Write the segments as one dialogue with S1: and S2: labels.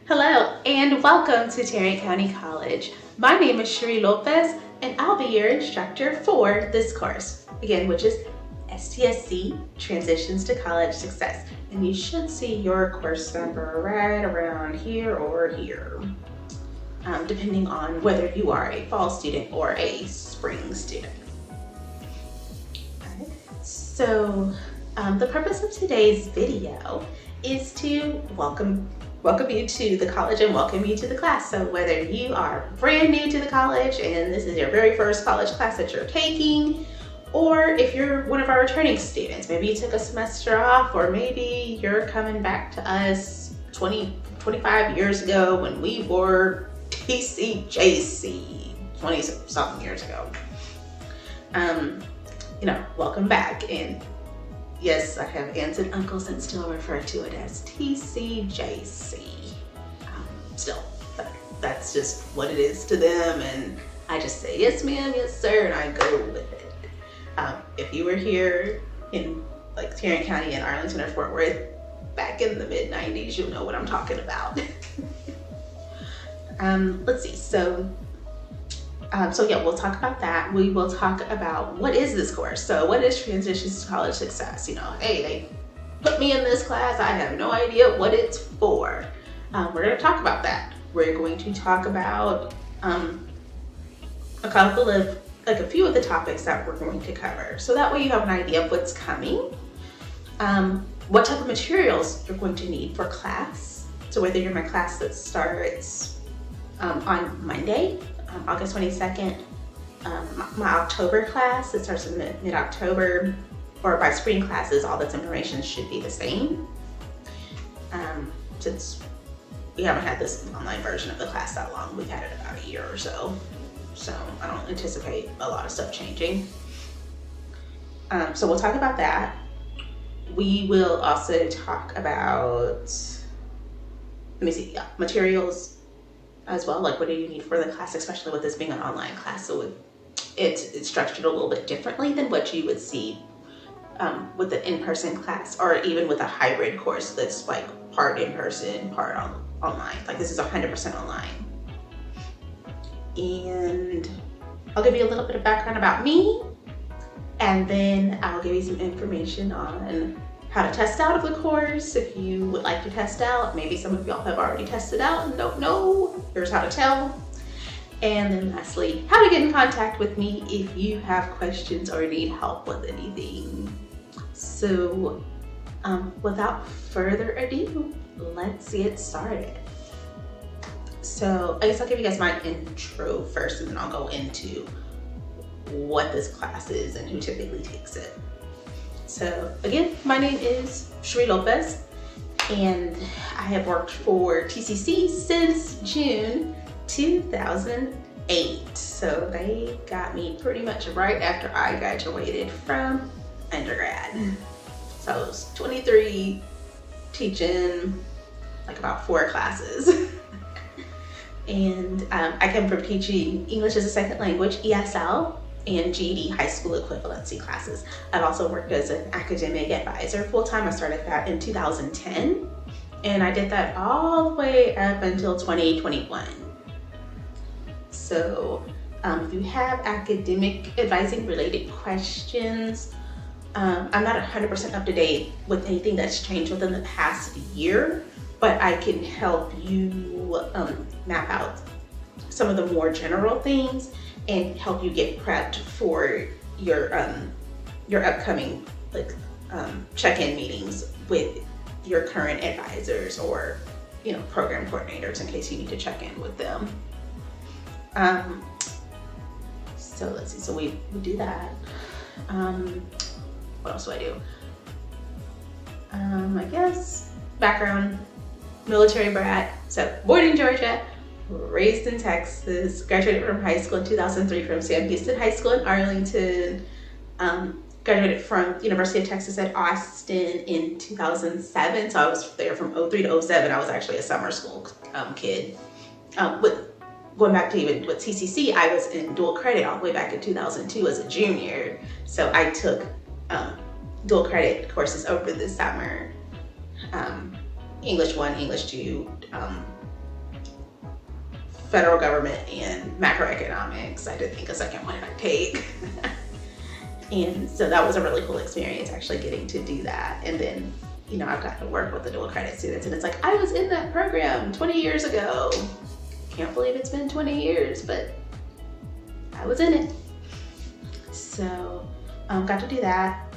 S1: Hello and welcome to Tarrant County College. My name is Sheree Lopez and I'll be your instructor for this course, again, which is STSC, Transitions to College Success. And you should see your course number right around here or here, depending on whether you are a fall student or a spring student. Okay. So the purpose of today's video is to welcome you to the college and welcome you to the class. So whether you are brand new to the college and this is your very first college class that you're taking, or if you're one of our returning students, maybe you took a semester off, or maybe you're coming back to us 25 years ago when we were TCJC 20-something years ago. Welcome back. And yes, I have aunts and uncles and still refer to it as TCJC. Still, that's just what it is to them, and I just say, yes ma'am, yes sir, and I go with it. If you were here in like Tarrant County and Arlington or Fort Worth back in the mid-90s, you'll know what I'm talking about. Let's see, so yeah, we'll talk about that. We will talk about what is this course. So what is Transitions to College Success? Hey, they put me in this class. I have no idea what it's for. We're going to talk about that. We're going to talk about a few of the topics that we're going to cover. So that way you have an idea of what's coming, what type of materials you're going to need for class. So whether you're in my class that starts on Monday, August 22nd, my October class that starts in mid-October, or my spring classes, all this information should be the same. Since we haven't had this online version of the class that long, we've had it about a year or so. So I don't anticipate a lot of stuff changing. So we'll talk about that. We will also talk about, materials as well, like what do you need for the class, especially with this being an online class. So it's structured a little bit differently than what you would see with the in-person class, or even with a hybrid course that's like part in-person, part online. Like this is 100% online. And I'll give you a little bit of background about me, and then I'll give you some information on how to test out of the course if you would like to test out. Maybe some of y'all have already tested out and don't know. Here's how to tell. And then lastly, how to get in contact with me if you have questions or need help with anything. So without further ado, let's get started. So I guess I'll give you guys my intro first, and then I'll go into what this class is and who typically takes it. So again, my name is Sheree Lopez, and I have worked for TCC since June 2008. So they got me pretty much right after I graduated from undergrad. So I was 23, teaching like about 4 classes. And I come from teaching English as a second language, ESL, and GED high school equivalency classes. I've also worked as an academic advisor full-time. I started that in 2010, and I did that all the way up until 2021. So if you have academic advising related questions, I'm not 100% up to date with anything that's changed within the past year, but I can help you map out some of the more general things and help you get prepped for your upcoming check-in meetings with your current advisors or program coordinators in case you need to check in with them. So let's see. So we do that. What else do I do? I guess background, military brat. So born in Georgia, raised in Texas, graduated from high school in 2003 from Sam Houston High School in Arlington, graduated from University of Texas at Austin in 2007. So I was there from 03 to 07. I was actually a summer school kid. Going back to even with TCC, I was in dual credit all the way back in 2002 as a junior. So I took dual credit courses over the summer. English 1, English 2, federal government and macroeconomics. I did think a second one I'd take. And so that was a really cool experience, actually getting to do that. And then, you know, I've gotten to work with the dual credit students, and it's like, I was in that program 20 years ago. Can't believe it's been 20 years, but I was in it. So got to do that.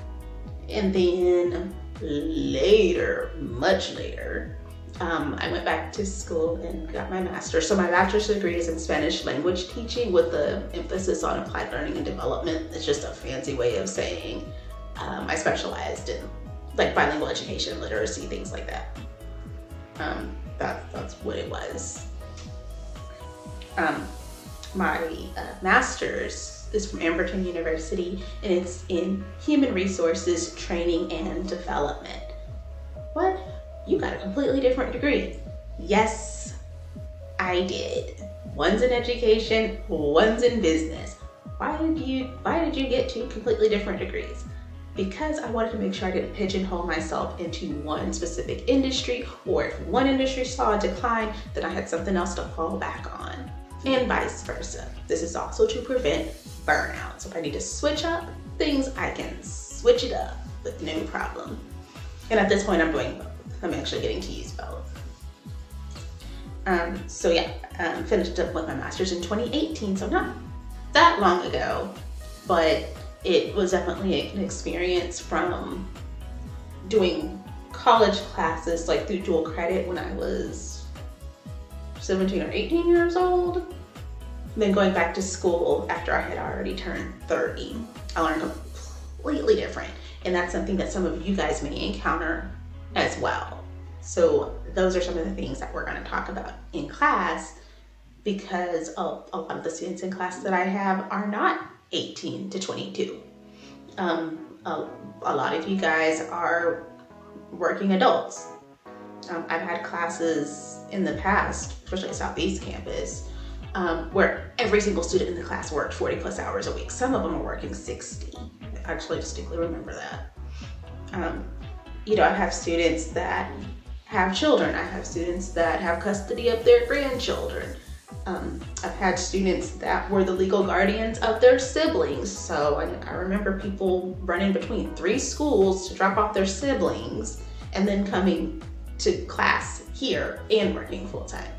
S1: And then later, much later, I went back to school and got my master's. So my bachelor's degree is in Spanish language teaching with the emphasis on applied learning and development. It's just a fancy way of saying I specialized in like bilingual education, literacy, things like that. That's what it was. My master's is from Amberton University, and it's in human resources, training, and development. What? You got a completely different degree. Yes, I did. One's in education, one's in business. Why did you get two completely different degrees? Because I wanted to make sure I didn't pigeonhole myself into one specific industry, or if one industry saw a decline, then I had something else to fall back on, and vice versa. This is also to prevent burnout. So if I need to switch up things, I can switch it up with no problem. And at this point, I'm doing both. I'm actually getting to use both. Finished up with my master's in 2018, so not that long ago, but it was definitely an experience from doing college classes like through dual credit when I was 17 or 18 years old. Then going back to school after I had already turned 30. I learned completely different, and that's something that some of you guys may encounter as well. So those are some of the things that we're going to talk about in class, because a lot of the students in class that I have are not 18 to 22. A lot of you guys are working adults. I've had classes in the past, especially Southeast campus, where every single student in the class worked 40 plus hours a week. Some of them are working 60. I actually distinctly remember that. I have students that have children. I have students that have custody of their grandchildren. I've had students that were the legal guardians of their siblings. So I remember people running between 3 schools to drop off their siblings and then coming to class here and working full time.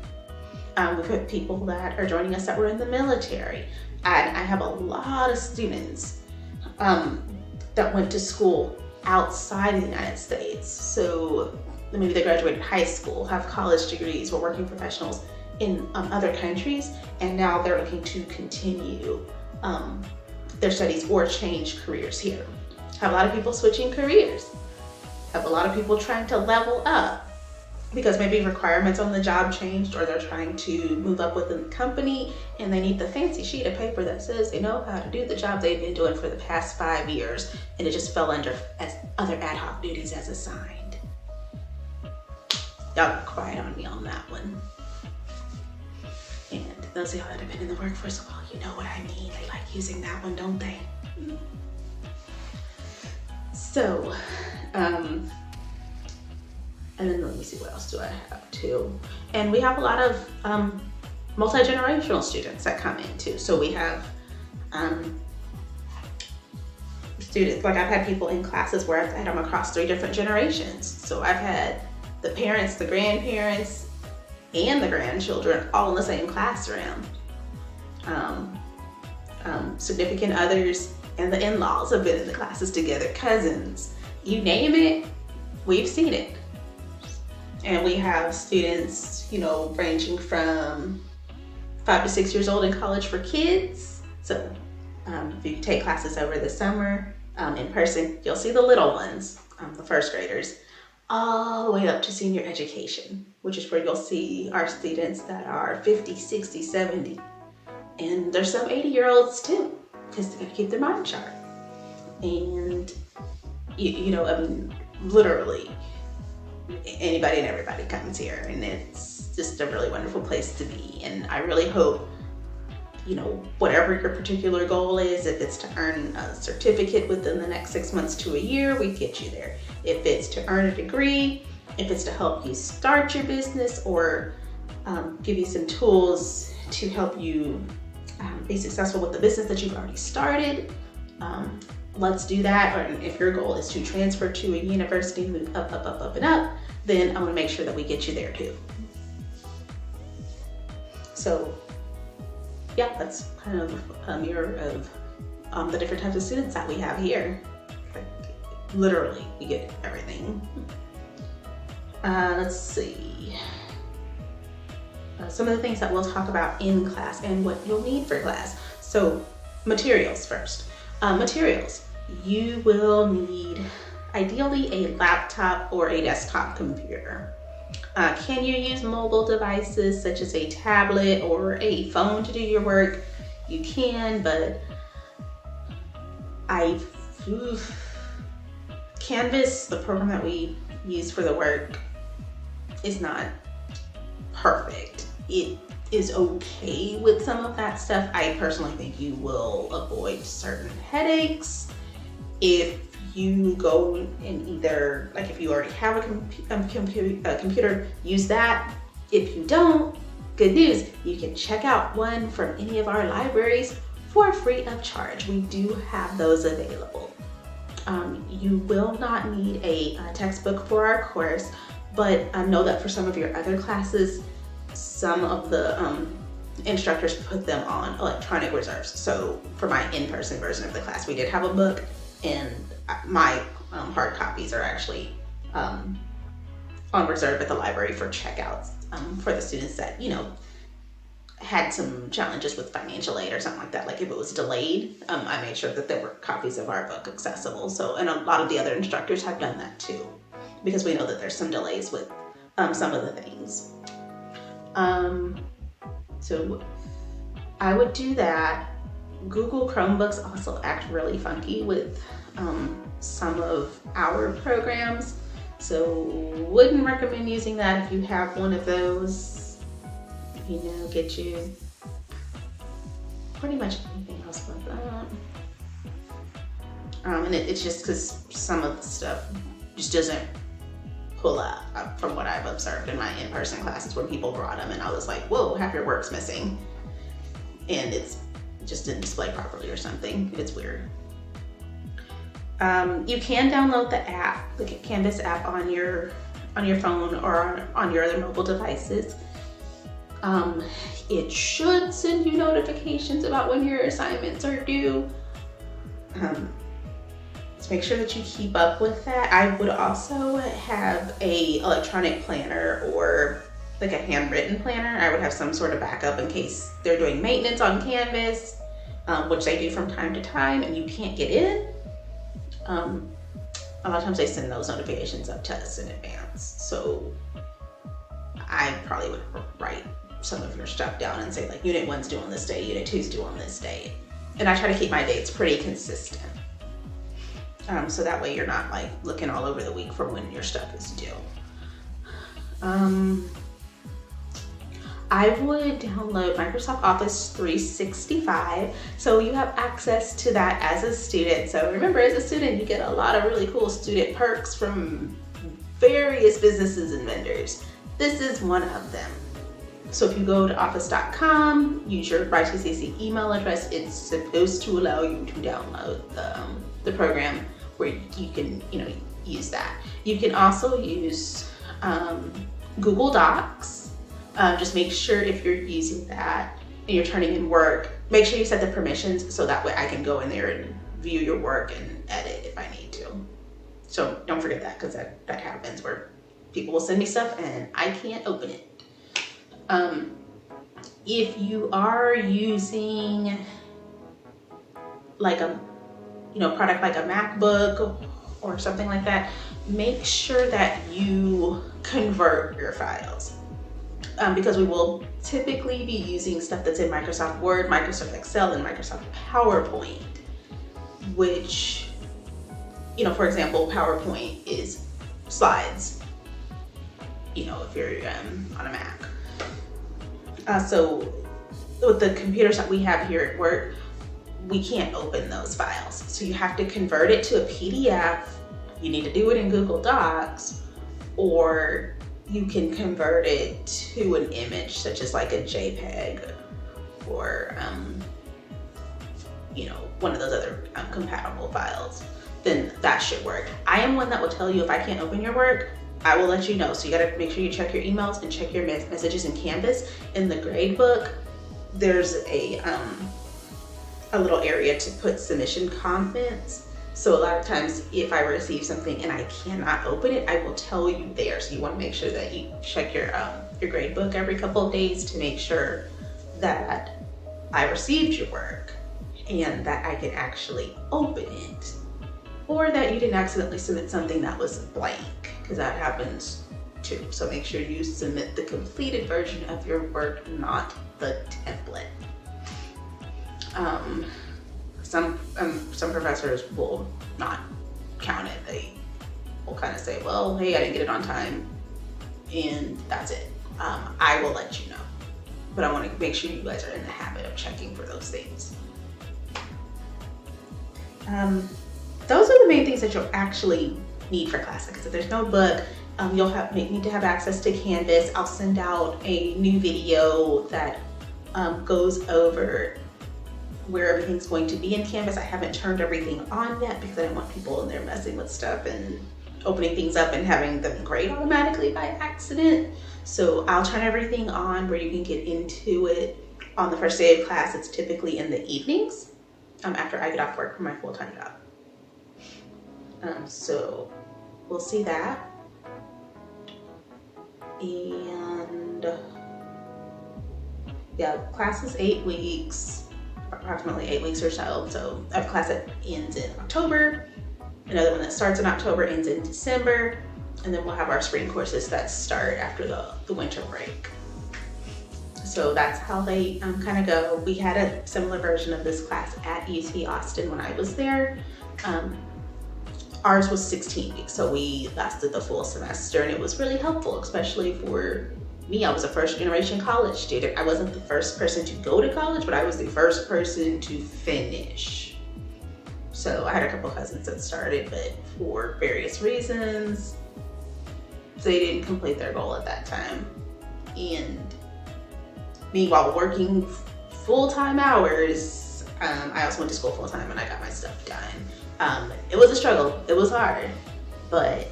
S1: We've had people that are joining us that were in the military. And I have a lot of students that went to school outside of the United States. So maybe they graduated high school, have college degrees, were working professionals in other countries, and now they're looking to continue their studies or change careers here. Have a lot of people switching careers. Have a lot of people trying to level up because maybe requirements on the job changed, or they're trying to move up within the company and they need the fancy sheet of paper that says they know how to do the job they've been doing for the past 5 years, and it just fell under as other ad hoc duties as assigned. Y'all got quiet on me on that one. And those of y'all that have been in the workforce a while, you know what I mean. They like using that one, don't they? So, and then let me see, what else do I have too? And we have a lot of multi-generational students that come in too. So we have students, like I've had people in classes where I've had them across 3 different generations. So I've had the parents, the grandparents, and the grandchildren all in the same classroom. Significant others and the in-laws have been in the classes together, cousins, you name it, we've seen it. And we have students, ranging from 5 to 6 years old in college for kids. So if you take classes over the summer in person, you'll see the little ones, the first graders, all the way up to senior education, which is where you'll see our students that are 50, 60, 70. And there's some 80-year-olds too, because they gotta keep their mind sharp. And, literally, anybody and everybody comes here, and it's just a really wonderful place to be. And I really hope, whatever your particular goal is, if it's to earn a certificate within the next 6 months to a year, we get you there. If it's to earn a degree, if it's to help you start your business, or give you some tools to help you be successful with the business that you've already started. Let's do that. Or if your goal is to transfer to a university, move up, up, up, up, and up, then I want to make sure that we get you there too. So yeah, that's kind of a mirror of the different types of students that we have here. Like, literally, we get everything. Let's see. Some of the things that we'll talk about in class and what you'll need for class. So materials first. Materials. You will need ideally a laptop or a desktop computer. Can you use mobile devices such as a tablet or a phone to do your work? You can, but Canvas, the program that we use for the work, is not perfect. It is okay with some of that stuff. I personally think you will avoid certain headaches if you go and either, like if you already have a computer, use that. If you don't, good news, you can check out one from any of our libraries for free of charge. We do have those available. You will not need a textbook for our course, but know that for some of your other classes, some of the instructors put them on electronic reserves. So for my in-person version of the class, we did have a book, and my hard copies are actually on reserve at the library for checkouts for the students that, you know, had some challenges with financial aid or something like that. Like if it was delayed, I made sure that there were copies of our book accessible. So, and a lot of the other instructors have done that too, because we know that there's some delays with some of the things. So I would do that. Google Chromebooks also act really funky with some of our programs. So wouldn't recommend using that if you have one of those. You know, get you pretty much anything else but that. And it's just because some of the stuff just doesn't pull up from what I've observed in my in-person classes when people brought them and I was like, whoa, half your work's missing. And it just didn't display properly or something. It's weird. You can download the app, the Canvas app on your phone or on your other mobile devices. It should send you notifications about when your assignments are due. Just make sure that you keep up with that. I would also have a electronic planner or like a handwritten planner. I would have some sort of backup in case they're doing maintenance on Canvas, which they do from time to time, and you can't get in. A lot of times they send those notifications up to us in advance. So I probably would write some of your stuff down and say like unit 1's due on this day, unit 2's due on this day. And I try to keep my dates pretty consistent. So that way you're not like looking all over the week for when your stuff is due. I would download Microsoft Office 365 so you have access to that as a student. So remember, as a student, you get a lot of really cool student perks from various businesses and vendors. This is one of them. So if you go to office.com, use your STSC email address, it's supposed to allow you to download the program where you can, use that. You can also use Google Docs. Just make sure if you're using that and you're turning in work, make sure you set the permissions so that way I can go in there and view your work and edit if I need to. So don't forget that, because that happens where people will send me stuff and I can't open it. If you are using like a product like a MacBook or something like that, make sure that you convert your files, because we will typically be using stuff that's in Microsoft Word, Microsoft Excel, and Microsoft PowerPoint, which, for example, PowerPoint is slides, if you're on a Mac. So with the computers that we have here at work, we can't open those files. So you have to convert it to a PDF. You need to do it in Google Docs, or you can convert it to an image, such as like a JPEG or you know, one of those other compatible files, then that should work. I am one that will tell you if I can't open your work, I will let you know. So you gotta make sure you check your emails and check your messages in Canvas. In the grade book, there's a little area to put submission comments. So a lot of times if I receive something and I cannot open it, I will tell you there. So you wanna make sure that you check your grade book every couple of days to make sure that I received your work and that I can actually open it, or that you didn't accidentally submit something that was blank, because that happens too. So make sure you submit the completed version of your work, not the template. Some professors will not count it. They will kind of say, well, hey, I didn't get it on time, and that's it. I will let you know, but I want to make sure you guys are in the habit of checking for those things. Those are the main things that you'll actually need for class. Because if there's no book, you'll need to have access to Canvas. I'll send out a new video that goes over where everything's going to be in Canvas. I haven't turned everything on yet because I don't want people in there messing with stuff and opening things up and having them grade automatically by accident. So I'll turn everything on where you can get into it on the first day of class. It's typically in the evenings after I get off work from my full-time job. So we'll see that. And yeah, class is 8 weeks, approximately 8 weeks or so. So I have a class that ends in October, another one that starts in October, ends in December, and then we'll have our spring courses that start after the winter break. So that's how they kind of go. We had a similar version of this class at UT Austin when I was there. Ours was 16 weeks, so we lasted the full semester, and it was really helpful, especially for me. I was a first generation college student. I wasn't the first person to go to college, but I was the first person to finish. So I had a couple cousins that started, but for various reasons, they didn't complete their goal at that time. And me, while working full-time hours, I also went to school full-time and I got my stuff done. It was a struggle, it was hard, but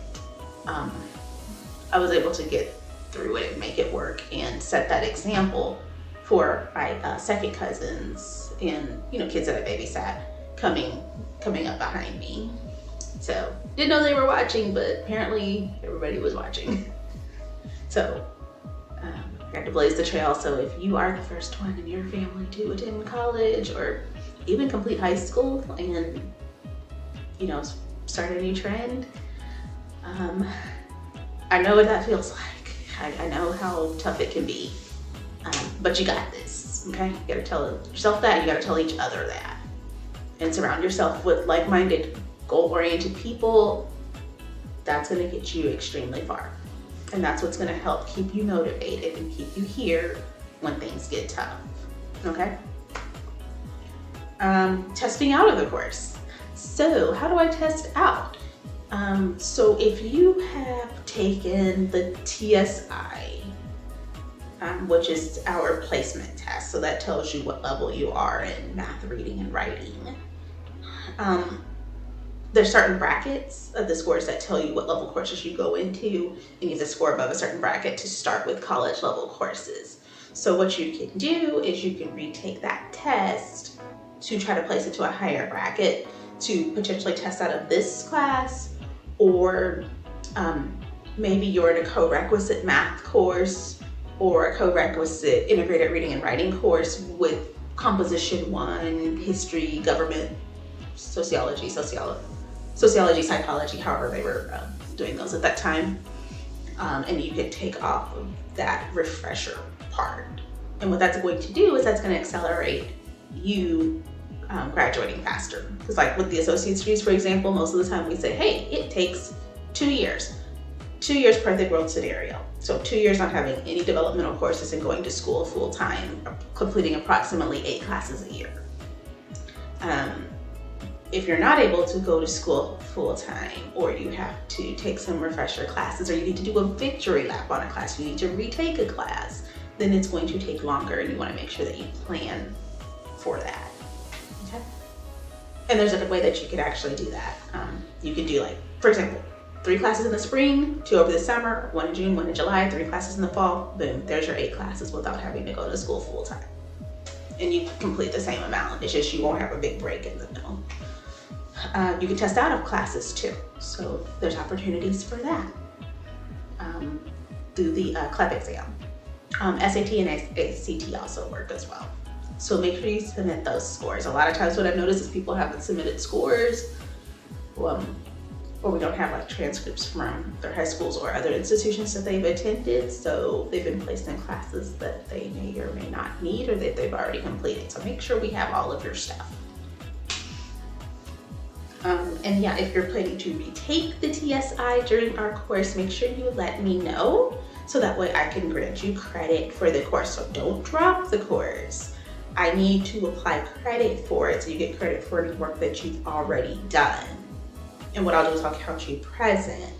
S1: I was able to get through it and make it work and set that example for my second cousins and, you know, kids that I babysat coming up behind me. So didn't know they were watching, but apparently everybody was watching. So I got to blaze the trail. So if you are the first one in your family to attend college or even complete high school and, you know, start a new trend, I know what that feels like. I know how tough it can be, but you got this, okay? You gotta tell yourself that, you gotta tell each other that. And surround yourself with like-minded, goal-oriented people. That's gonna get you extremely far. And that's what's gonna help keep you motivated and keep you here when things get tough, okay? Testing out of the course. So how do I test out? So if you have taken the TSI, which is our placement test, so that tells you what level you are in math, reading, and writing. There's certain brackets of the scores that tell you what level courses you go into, and you have to score above a certain bracket to start with college level courses. So what you can do is you can retake that test to try to place it to a higher bracket to potentially test out of this class, or maybe you're in a co-requisite math course or a co-requisite integrated reading and writing course with composition 1, history, government, sociology, psychology, however they were doing those at that time. And you could take off of that refresher part. And what that's going to do is that's going to accelerate you graduating faster. Because like with the associate's degrees, for example, most of the time we say, hey, it takes 2 years. 2 years per the world scenario. So 2 years not having any developmental courses and going to school full time, completing approximately 8 classes a year. if you're not able to go to school full time, or you have to take some refresher classes, or you need to do a victory lap on a class, you need to retake a class, then it's going to take longer, and you want to make sure that you plan for that. Okay? And there's a way that you could actually do that. You could do, like, for example, 3 classes in the spring, 2 over the summer, 1 in June, 1 in July, 3 classes in the fall. Boom, there's your 8 classes without having to go to school full time. And you complete the same amount. It's just you won't have a big break in the middle. You can test out of classes too. So there's opportunities for that through the CLEP exam. SAT and ACT also work as well. So make sure you submit those scores. A lot of times what I've noticed is people haven't submitted scores, or we don't have like transcripts from their high schools or other institutions that they've attended. So they've been placed in classes that they may or may not need, or that they've already completed. So make sure we have all of your stuff. And yeah, if you're planning to retake the TSI during our course, make sure you let me know so that way I can grant you credit for the course. So don't drop the course. I need to apply credit for it so you get credit for the work that you've already done. And what I'll do is I'll count you present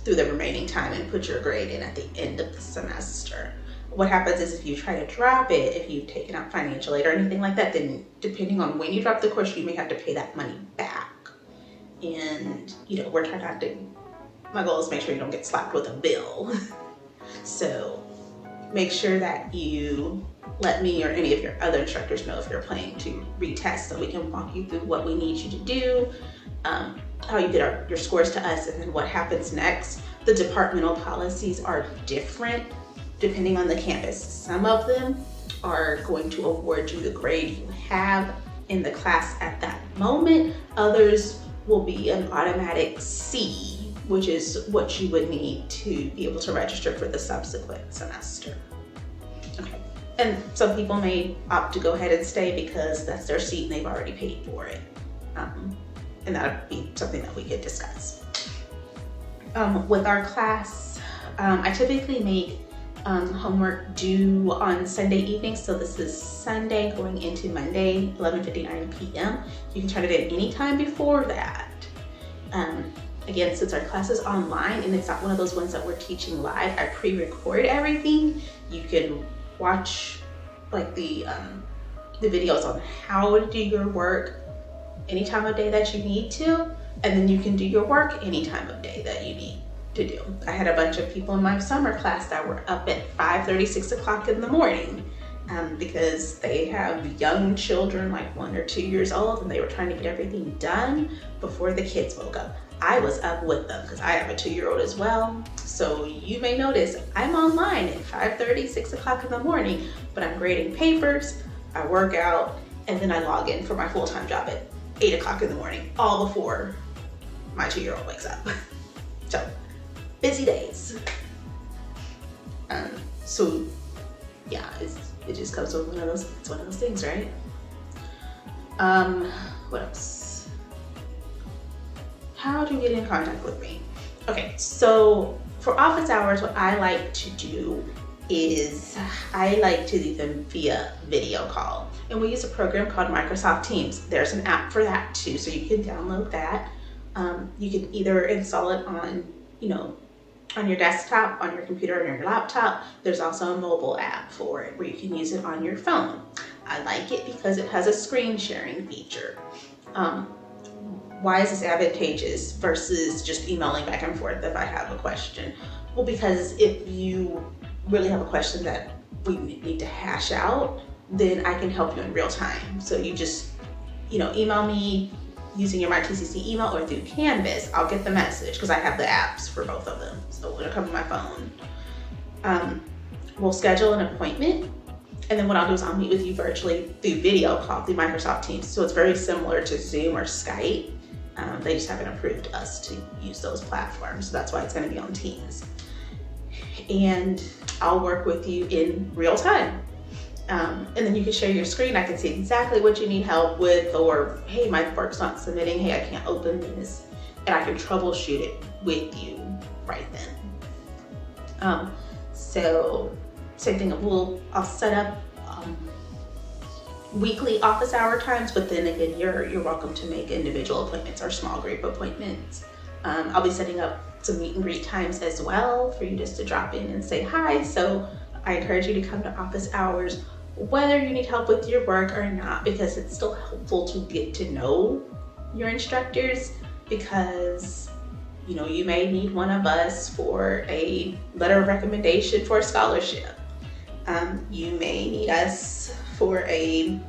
S1: through the remaining time and put your grade in at the end of the semester. What happens is if you try to drop it, if you've taken out financial aid or anything like that, then depending on when you drop the course, you may have to pay that money back. And you know, we're trying not to, my goal is to make sure you don't get slapped with a bill. So make sure that you let me or any of your other instructors know if you're planning to retest, so we can walk you through what we need you to do, how you get your scores to us, and then what happens next. The departmental policies are different depending on the campus. Some of them are going to award you the grade you have in the class at that moment. Others will be an automatic C, which is what you would need to be able to register for the subsequent semester. Okay. And some people may opt to go ahead and stay because that's their seat and they've already paid for it. And that would be something that we could discuss. With our class, I typically make homework due on Sunday evening. So this is Sunday going into Monday, 11:59 p.m. You can turn it in anytime before that. Again, since our class is online and it's not one of those ones that we're teaching live, I pre-record everything. You can watch like the videos on how to do your work any time of day that you need to, and then you can do your work any time of day that you need to do. I had a bunch of people in my summer class that were up at 5:30, 6 o'clock in the morning because they have young children, like 1 or 2 years old, and they were trying to get everything done before the kids woke up. I was up with them because I have a 2-year-old as well. So you may notice I'm online at 5:30, 6 o'clock in the morning, but I'm grading papers, I work out, and then I log in for my full-time job at 8 o'clock in the morning, all before my 2-year-old wakes up. So busy days. So yeah, it just comes with it's one of those things, right? What else? How do you get in contact with me? Okay, so for office hours, what I like to do is I like to do them via video call. And we use a program called Microsoft Teams. There's an app for that too, so you can download that. You can either install it on, on your desktop, on your computer, or on your laptop. There's also a mobile app for it where you can use it on your phone. I like it because it has a screen sharing feature. Why is this advantageous versus just emailing back and forth if I have a question? Well, because if you really have a question that we need to hash out, then I can help you in real time. So you just, email me using your MyTCC email or through Canvas. I'll get the message because I have the apps for both of them. So it'll come to my phone. We'll schedule an appointment. And then what I'll do is I'll meet with you virtually through video call, through Microsoft Teams. So it's very similar to Zoom or Skype. They just haven't approved us to use those platforms. So that's why it's going to be on Teams. And I'll work with you in real time. And then you can share your screen. I can see exactly what you need help with, or, hey, my work's not submitting. Hey, I can't open this. And I can troubleshoot it with you right then. So same thing, I'll set up weekly office hour times, but then again, you're welcome to make individual appointments or small group appointments. I'll be setting up some meet and greet times as well for you just to drop in and say hi. So I encourage you to come to office hours, whether you need help with your work or not, because it's still helpful to get to know your instructors, because you know, you may need one of us for a letter of recommendation for a scholarship. You may need us for a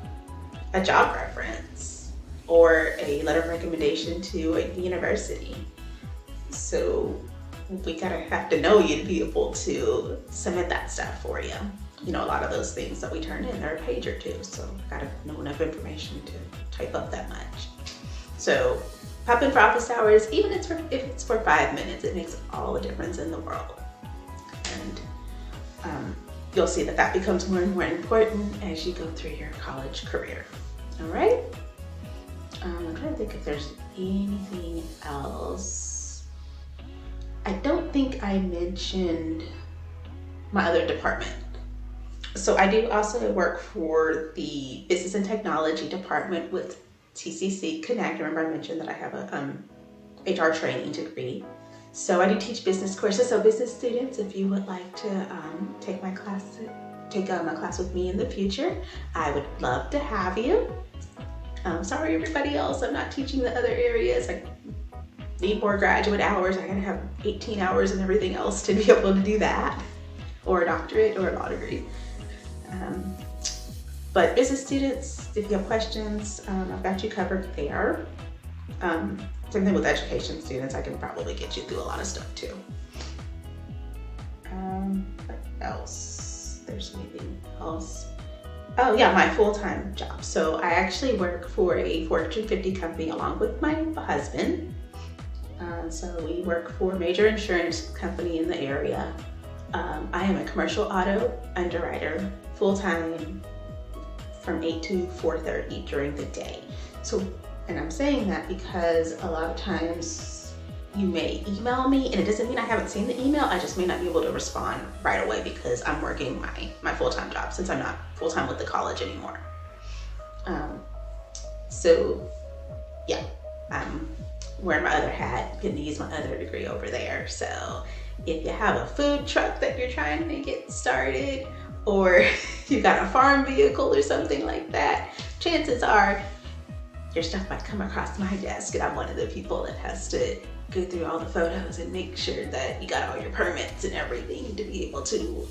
S1: job reference or a letter of recommendation to a university. So we have to know you to be able to submit that stuff for you. You know, a lot of those things that we turn in are a page or two, so I gotta know enough information to type up that much. So pop in for office hours, even if it's for 5 minutes, it makes all the difference in the world. And you'll see that becomes more and more important as you go through your college career. All right? I'm trying to think if there's anything else. I don't think I mentioned my other department. So I do also work for the Business and Technology department with TCC Connect. Remember I mentioned that I have a HR training degree. So I do teach business courses. So business students, if you would like to take my class with me in the future, I would love to have you. Sorry everybody else, I'm not teaching the other areas. I need more graduate hours. I gotta have 18 hours and everything else to be able to do that, or a doctorate or a law degree. But business students, if you have questions, I've got you covered there. Same thing with education students, I can probably get you through a lot of stuff too. What else? There's anything else? Oh yeah, my full-time job. So I actually work for a Fortune 50 company along with my husband. So we work for a major insurance company in the area. I am a commercial auto underwriter, full-time, from 8 to 4:30 during the day. So, and I'm saying that because a lot of times you may email me, and it doesn't mean I haven't seen the email, I just may not be able to respond right away because I'm working my full-time job, since I'm not full-time with the college anymore. So yeah, I'm wearing my other hat, getting to use my other degree over there. So if you have a food truck that you're trying to get started, or you got a farm vehicle or something like that, chances are your stuff might come across my desk, and I'm one of the people that has to go through all the photos and make sure that you got all your permits and everything to be able to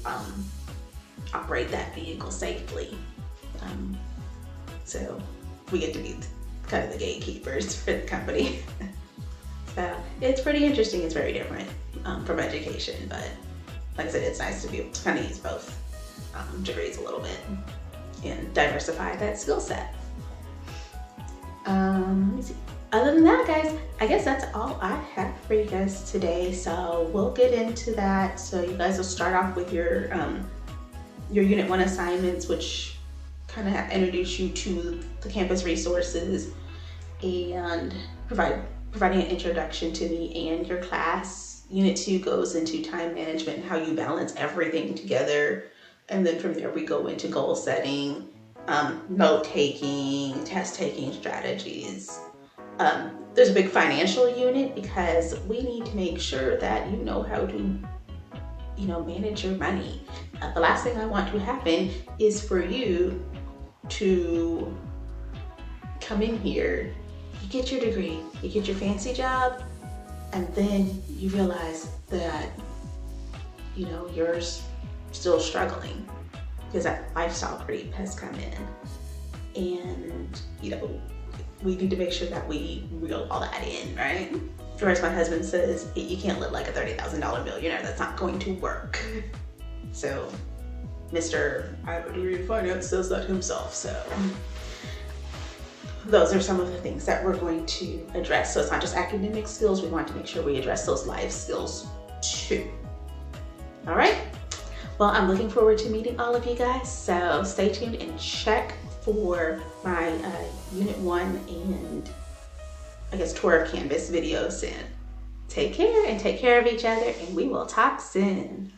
S1: operate that vehicle safely. So we get to be kind of the gatekeepers for the company. So it's pretty interesting. It's very different from education, but like I said, it's nice to be able to kind of use both degrees a little bit and diversify that skill set. Let me see. Other than that, guys, I guess that's all I have for you guys today. So we'll get into that. So you guys will start off with your Unit 1 assignments, which kind of introduce you to the campus resources and providing an introduction to me and your class. Unit 2 goes into time management and how you balance everything together. And then from there, we go into goal setting, note taking, test taking strategies. There's a big financial unit because we need to make sure that you know how to, manage your money. The last thing I want to happen is for you to come in here, you get your degree, you get your fancy job, and then you realize that, you're still struggling because that lifestyle creep has come in. And, we need to make sure that we reel all that in, right? Or as my husband says, you can't live like a $30,000 millionaire. That's not going to work. So, Mr. I have a degree in finance says that himself. So, those are some of the things that we're going to address. So it's not just academic skills. We want to make sure we address those life skills too. All right. Well, I'm looking forward to meeting all of you guys. So stay tuned and check for my Unit 1 and tour of Canvas videos soon. Take care and take care of each other, and we will talk soon.